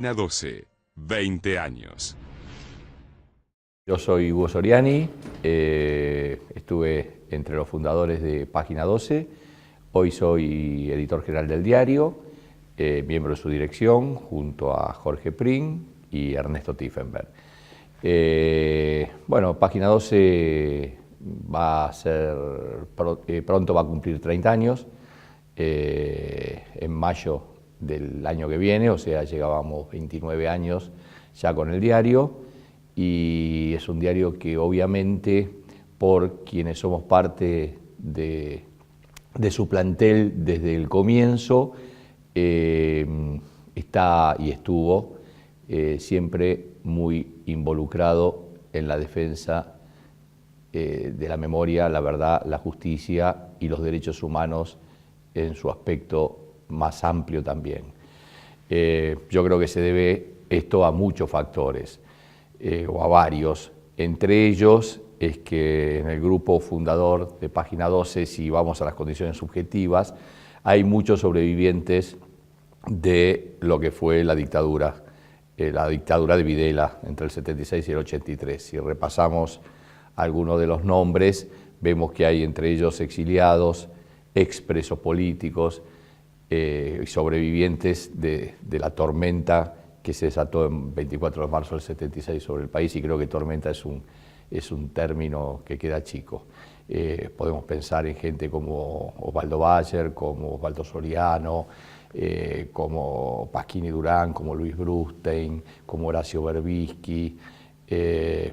Página 12, 20 años. Yo soy Hugo Soriani, estuve entre los fundadores de Página 12, hoy soy editor general del diario, miembro de su dirección junto a Jorge Pring y Ernesto Tiefenberg. Bueno, Página 12 va a ser, pronto va a cumplir 30 años, en mayo del año que viene, o sea, llegábamos 29 años ya con el diario, y es un diario que obviamente por quienes somos parte de su plantel desde el comienzo, está y estuvo siempre muy involucrado en la defensa de la memoria, la verdad, la justicia y los derechos humanos en su aspecto más amplio también. Yo creo que se debe esto a muchos factores, o a varios. Entre ellos es que en el grupo fundador de Página 12, si vamos a las condiciones subjetivas, hay muchos sobrevivientes de lo que fue la dictadura de Videla entre el 76 y el 83. Si repasamos algunos de los nombres, vemos que hay entre ellos exiliados, expresos políticos, sobrevivientes de la tormenta que se desató el 24 de marzo del 76 sobre el país, y creo que tormenta es un término que queda chico. Podemos pensar en gente como Osvaldo Bayer, como Osvaldo Soriano, como Pasquini Durán, como Luis Brustein, como Horacio Berbisky.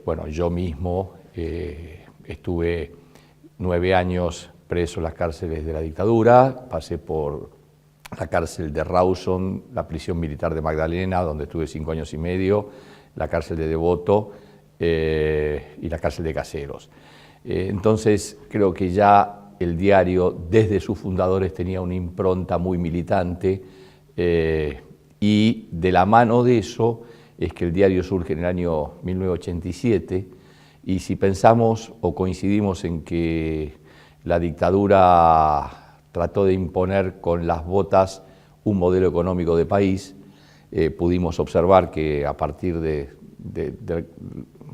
Bueno, yo mismo estuve 9 años preso en las cárceles de la dictadura, pasé por la cárcel de Rawson, la prisión militar de Magdalena, donde estuve 5 años y medio, la cárcel de Devoto y la cárcel de Caseros. Entonces creo que ya el diario desde sus fundadores tenía una impronta muy militante, y de la mano de eso es que el diario surge en el año 1987, y si pensamos o coincidimos en que la dictadura trató de imponer con las botas un modelo económico de país, pudimos observar que a partir de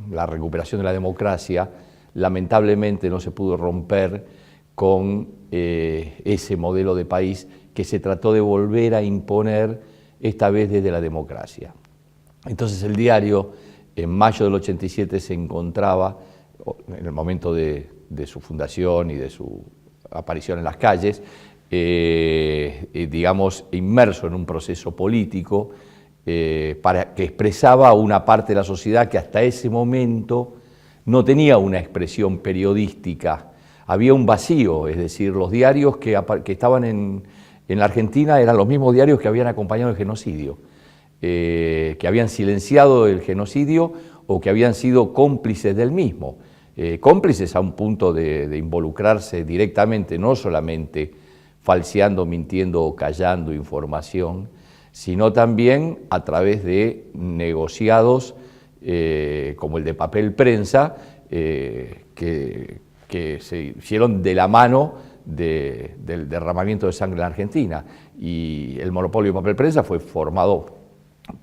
la recuperación de la democracia, lamentablemente no se pudo romper con ese modelo de país que se trató de volver a imponer, esta vez desde la democracia. Entonces el diario en mayo del 87 se encontraba, en el momento de su fundación y de su aparición en las calles, digamos, inmerso en un proceso político que expresaba a una parte de la sociedad que hasta ese momento no tenía una expresión periodística. Había un vacío, es decir, los diarios que estaban en la Argentina eran los mismos diarios que habían acompañado el genocidio, que habían silenciado el genocidio o que habían sido cómplices del mismo. Cómplices a un punto de involucrarse directamente, no solamente falseando, mintiendo o callando información, sino también a través de negociados como el de Papel Prensa, que se hicieron de la mano del derramamiento de sangre en la Argentina. Y el monopolio de Papel Prensa fue formado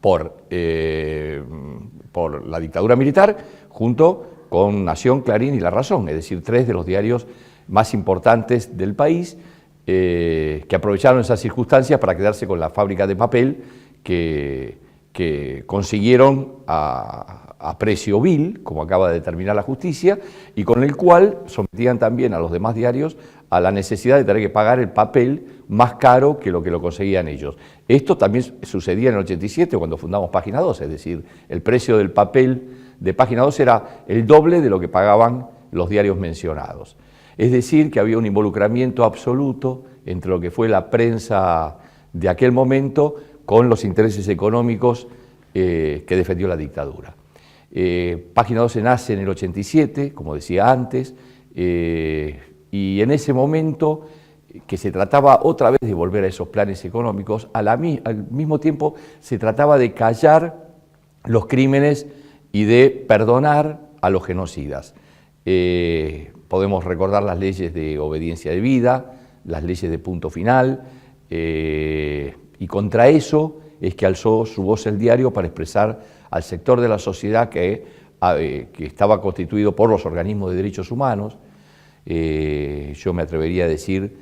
por la dictadura militar junto con Nación, Clarín y La Razón, es decir, 3 de los diarios más importantes del país, que aprovecharon esas circunstancias para quedarse con la fábrica de papel que consiguieron a precio vil, como acaba de determinar la justicia, y con el cual sometían también a los demás diarios a la necesidad de tener que pagar el papel más caro que lo conseguían ellos. Esto también sucedía en el 87 cuando fundamos Página 12, es decir, el precio del papel de Página 12 era el doble de lo que pagaban los diarios mencionados. Es decir, que había un involucramiento absoluto entre lo que fue la prensa de aquel momento con los intereses económicos que defendió la dictadura. Página 12 nace en el 87, como decía antes, y en ese momento que se trataba otra vez de volver a esos planes económicos, al mismo tiempo se trataba de callar los crímenes y de perdonar a los genocidas. Podemos recordar las leyes de obediencia debida, las leyes de punto final, y contra eso es que alzó su voz el diario para expresar al sector de la sociedad que estaba constituido por los organismos de derechos humanos, yo me atrevería a decir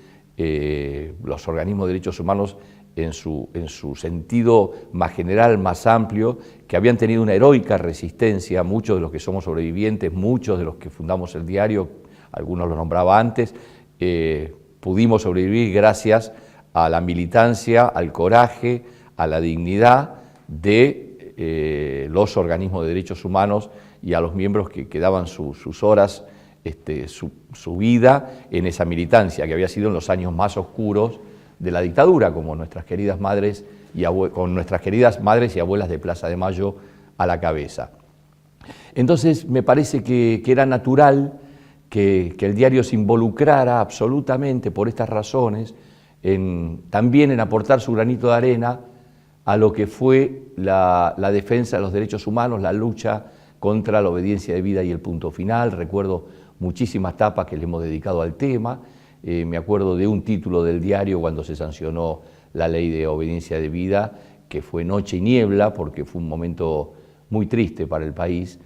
los organismos de derechos humanos en su sentido más general, más amplio, que habían tenido una heroica resistencia, muchos de los que somos sobrevivientes, muchos de los que fundamos el diario, algunos lo nombraba antes, pudimos sobrevivir gracias a la militancia, al coraje, a la dignidad de los organismos de derechos humanos y a los miembros que daban sus horas, su vida en esa militancia, que había sido en los años más oscuros de la dictadura, como nuestras queridas madres y abuelas de Plaza de Mayo a la cabeza. Entonces me parece que era natural que el diario se involucrara absolutamente por estas razones, también en aportar su granito de arena a lo que fue la defensa de los derechos humanos, la lucha contra la obediencia de vida y el punto final. Recuerdo muchísimas tapas que le hemos dedicado al tema. Me acuerdo de un título del diario cuando se sancionó la ley de obediencia de vida, que fue Noche y Niebla, porque fue un momento muy triste para el país.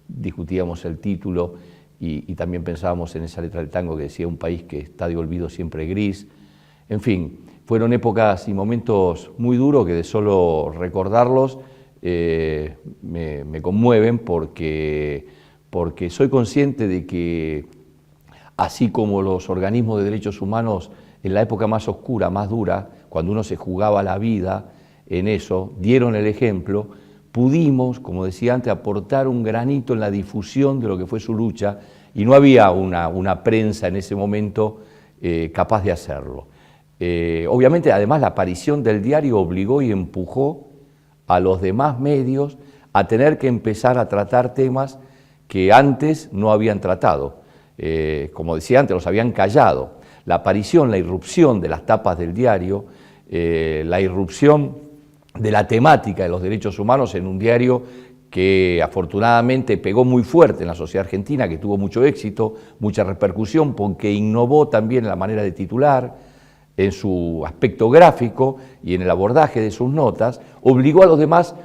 Discutíamos el título y también pensábamos en esa letra del tango que decía un país que está de olvido siempre gris. En fin, fueron épocas y momentos muy duros que de solo recordarlos me conmueven porque soy consciente de que así como los organismos de derechos humanos en la época más oscura, más dura, cuando uno se jugaba la vida en eso, dieron el ejemplo, pudimos, como decía antes, aportar un granito en la difusión de lo que fue su lucha y no había una prensa en ese momento capaz de hacerlo. Obviamente, además, la aparición del diario obligó y empujó a los demás medios a tener que empezar a tratar temas que antes no habían tratado. Como decía antes, los habían callado. La aparición, la irrupción de las tapas del diario, la irrupción de la temática de los derechos humanos en un diario que afortunadamente pegó muy fuerte en la sociedad argentina, que tuvo mucho éxito, mucha repercusión, porque innovó también en la manera de titular, en su aspecto gráfico y en el abordaje de sus notas, obligó a los demás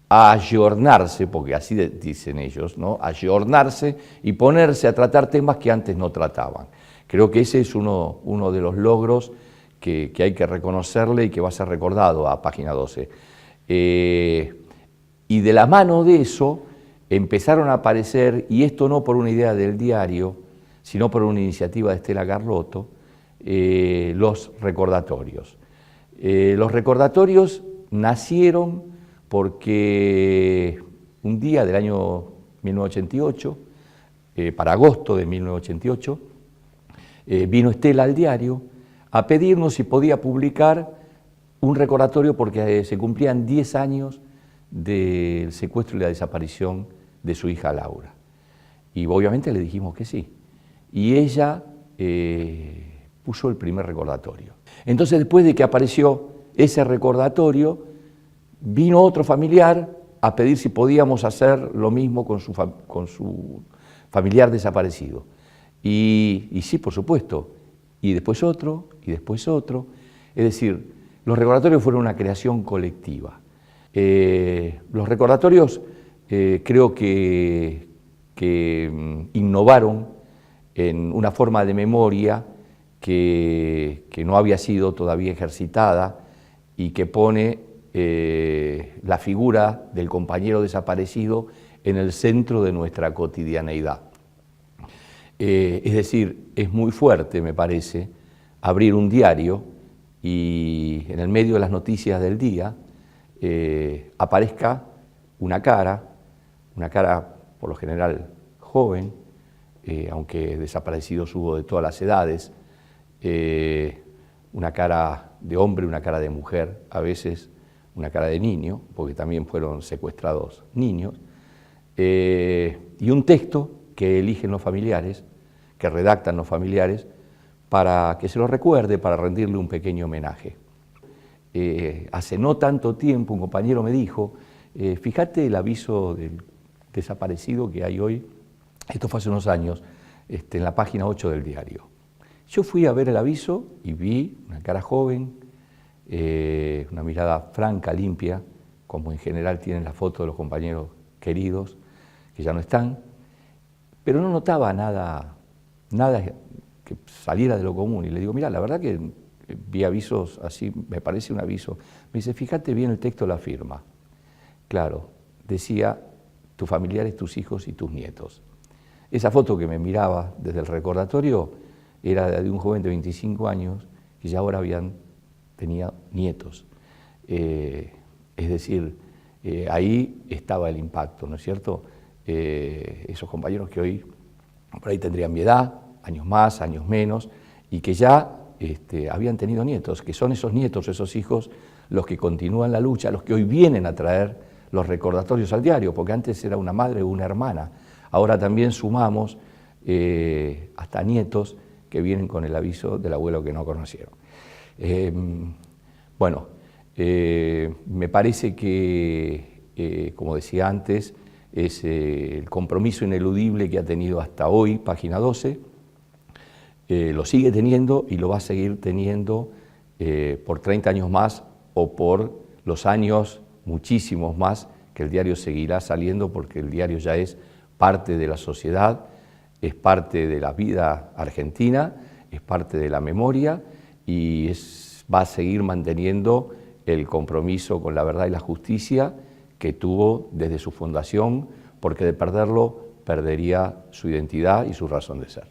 a ayornarse, porque así dicen ellos, ¿no? Ayornarse y ponerse a tratar temas que antes no trataban. Creo que ese es uno de los logros que hay que reconocerle y que va a ser recordado a Página 12. Y de la mano de eso empezaron a aparecer, y esto no por una idea del diario, sino por una iniciativa de Estela Carlotto, los recordatorios. Los recordatorios nacieron porque un día del año 1988, para agosto de 1988, vino Estela al diario a pedirnos si podía publicar un recordatorio porque se cumplían 10 años del secuestro y la desaparición de su hija Laura. Y obviamente le dijimos que sí. Y ella puso el primer recordatorio. Entonces, después de que apareció ese recordatorio, vino otro familiar a pedir si podíamos hacer lo mismo con su familiar desaparecido. Y sí, por supuesto. Y después otro, y después otro. Es decir, los recordatorios fueron una creación colectiva. Los recordatorios creo que innovaron en una forma de memoria que no había sido todavía ejercitada y que pone la figura del compañero desaparecido en el centro de nuestra cotidianeidad. Es decir, es muy fuerte, me parece, abrir un diario y en el medio de las noticias del día aparezca una cara por lo general joven, aunque desaparecidos hubo de todas las edades, una cara de hombre, una cara de mujer, a veces una cara de niño, porque también fueron secuestrados niños, y un texto que eligen los familiares, que redactan los familiares, para que se lo recuerde, para rendirle un pequeño homenaje. Hace no tanto tiempo un compañero me dijo, fíjate el aviso del desaparecido que hay hoy, esto fue hace unos años, en la página 8 del diario. Yo fui a ver el aviso y vi una cara joven, una mirada franca, limpia, como en general tienen las fotos de los compañeros queridos, que ya no están, pero no notaba nada que saliera de lo común. Y le digo, mira, la verdad que vi avisos así, me parece un aviso. Me dice, fíjate bien el texto de la firma. Claro, decía, tus familiares, tus hijos y tus nietos. Esa foto que me miraba desde el recordatorio era de un joven de 25 años que ya ahora tenía nietos. Es decir, ahí estaba el impacto, ¿no es cierto? Esos compañeros que hoy por ahí tendrían mi edad, años más, años menos, y que ya habían tenido nietos, que son esos nietos, esos hijos, los que continúan la lucha, los que hoy vienen a traer los recordatorios al diario, porque antes era una madre o una hermana. Ahora también sumamos hasta nietos que vienen con el aviso del abuelo que no conocieron. Bueno, me parece que, como decía antes, es el compromiso ineludible que ha tenido hasta hoy, página 12, lo sigue teniendo y lo va a seguir teniendo por 30 años más o por los años muchísimos más que el diario seguirá saliendo, porque el diario ya es parte de la sociedad, es parte de la vida argentina, es parte de la memoria y va a seguir manteniendo el compromiso con la verdad y la justicia que tuvo desde su fundación, porque de perderlo perdería su identidad y su razón de ser.